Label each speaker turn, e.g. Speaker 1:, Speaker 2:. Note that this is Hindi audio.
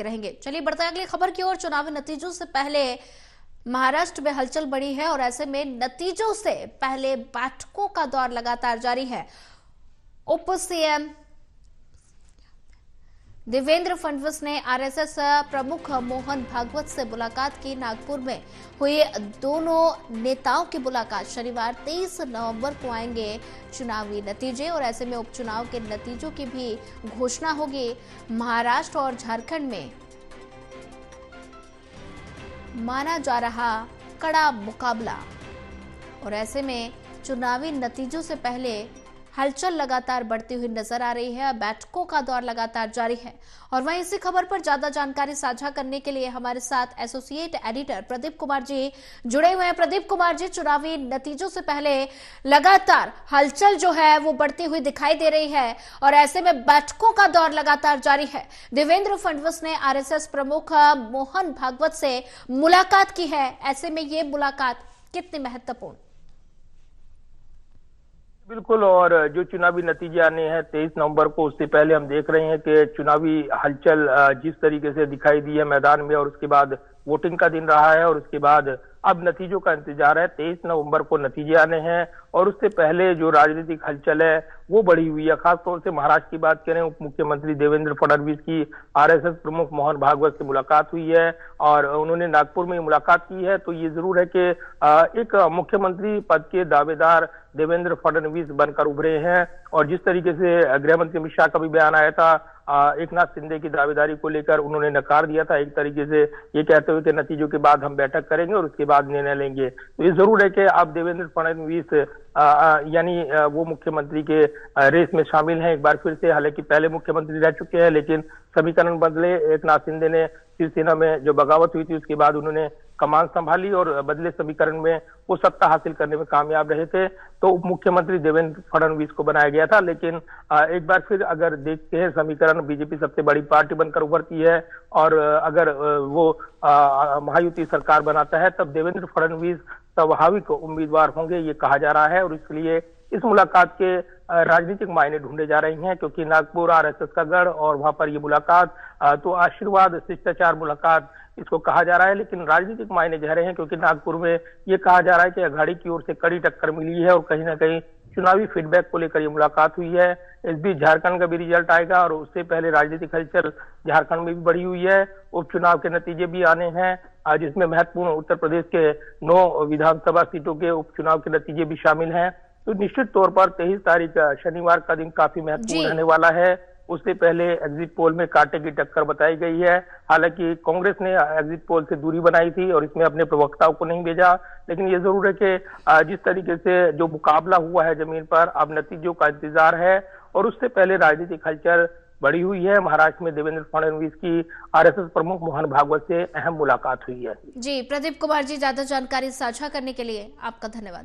Speaker 1: देखते रहेंगे। चलिए बढ़ते हैं अगली खबर की ओर। चुनावी नतीजों से पहले महाराष्ट्र में हलचल बढ़ी है और ऐसे में नतीजों से पहले बैठकों का दौर लगातार जारी है। उप सीएम देवेंद्र फडणवीस ने आरएसएस प्रमुख मोहन भागवत से मुलाकात की। नागपुर में हुई दोनों नेताओं की मुलाकात। शनिवार 23 नवंबर को आएंगे चुनावी नतीजे और ऐसे में उपचुनाव के नतीजों की भी घोषणा होगी। महाराष्ट्र और झारखंड में माना जा रहा कड़ा मुकाबला और ऐसे में चुनावी नतीजों से पहले हलचल लगातार बढ़ती हुई नजर आ रही है। बैठकों का दौर लगातार जारी है और वहीं इसी खबर पर ज्यादा जानकारी साझा करने के लिए हमारे साथ एसोसिएट एडिटर प्रदीप कुमार जी जुड़े हुए हैं। प्रदीप कुमार जी, चुनावी नतीजों से पहले लगातार हलचल जो है वो बढ़ती हुई दिखाई दे रही है और ऐसे में बैठकों का दौर लगातार जारी है। देवेंद्र फडणवीस ने आरएसएस प्रमुख मोहन भागवत से मुलाकात की है। ऐसे में ये मुलाकात कितनी महत्वपूर्ण?
Speaker 2: बिल्कुल, और जो चुनावी नतीजे आने हैं 23 नवंबर को, उससे पहले हम देख रहे हैं कि चुनावी हलचल जिस तरीके से दिखाई दी है मैदान में, और उसके बाद वोटिंग का दिन रहा है और उसके बाद अब नतीजों का इंतजार है। 23 नवंबर को नतीजे आने हैं और उससे पहले जो राजनीतिक हलचल है वो बढ़ी हुई है। खासतौर से महाराष्ट्र की बात करें, उप मुख्यमंत्री देवेंद्र फडणवीस की आरएसएस प्रमुख मोहन भागवत से मुलाकात हुई है और उन्होंने नागपुर में मुलाकात की है। तो ये जरूर है कि एक मुख्यमंत्री पद के दावेदार देवेंद्र फडणवीस बनकर उभरे हैं और जिस तरीके से गृह मंत्री अमित शाह का भी बयान आया था एकनाथ शिंदे की दावेदारी को लेकर, उन्होंने नकार दिया था एक तरीके से, ये कहते हुए कि नतीजों के बाद हम बैठक करेंगे और उसके बाद निर्णय लेंगे। तो ये जरूर है कि अब देवेंद्र फडणवीस यानी वो मुख्यमंत्री के रेस में शामिल हैं एक बार फिर से। हालांकि पहले मुख्यमंत्री रह चुके हैं लेकिन समीकरण बदले। एकनाथ शिंदे ने शिवसेना में जो बगावत हुई थी उसके बाद उन्होंने कमान संभाली और बदले समीकरण में वो सत्ता हासिल करने में कामयाब रहे थे, तो उप मुख्यमंत्री देवेंद्र फडणवीस को बनाया गया था। लेकिन एक बार फिर अगर देखते हैं समीकरण, बीजेपी सबसे बड़ी पार्टी बनकर उभरती है और अगर वो महायुति सरकार बनाता है तब देवेंद्र फडणवीस स्वाभाविक उम्मीदवार होंगे, ये कहा जा रहा है। और इसलिए इस मुलाकात के राजनीतिक मायने ढूंढे जा रही हैं क्योंकि नागपुर आरएसएस का गढ़ और वहां पर ये मुलाकात तो आशीर्वाद शिष्टाचार मुलाकात इसको कहा जा रहा है, लेकिन राजनीतिक मायने गहरे हैं क्योंकि नागपुर में ये कहा जा रहा है कि अघाड़ी की ओर से कड़ी टक्कर मिली है और कहीं ना कहीं चुनावी फीडबैक को लेकर ये मुलाकात हुई है। इस बीच झारखंड का भी रिजल्ट आएगा और उससे पहले राजनीतिक हलचल झारखंड में भी बढ़ी हुई है। उपचुनाव के नतीजे भी आने हैं जिसमें महत्वपूर्ण उत्तर प्रदेश के 9 विधानसभा सीटों के उपचुनाव के नतीजे भी शामिल हैं। तो निश्चित तौर पर 23 तारीख शनिवार का दिन काफी महत्वपूर्ण रहने वाला है। उससे पहले एग्जिट पोल में कांटे की टक्कर बताई गई है। हालांकि कांग्रेस ने एग्जिट पोल से दूरी बनाई थी और इसमें अपने प्रवक्ताओं को नहीं भेजा, लेकिन ये जरूर है कि जिस तरीके से जो मुकाबला हुआ है जमीन पर, अब नतीजों का इंतजार है और उससे पहले राजनीतिक हलचल बढ़ी हुई है। महाराष्ट्र में देवेंद्र फडणवीस की आरएसएस प्रमुख मोहन भागवत से अहम मुलाकात हुई है।
Speaker 1: जी प्रदीप कुमार जी, ज्यादा जानकारी साझा करने के लिए आपका धन्यवाद।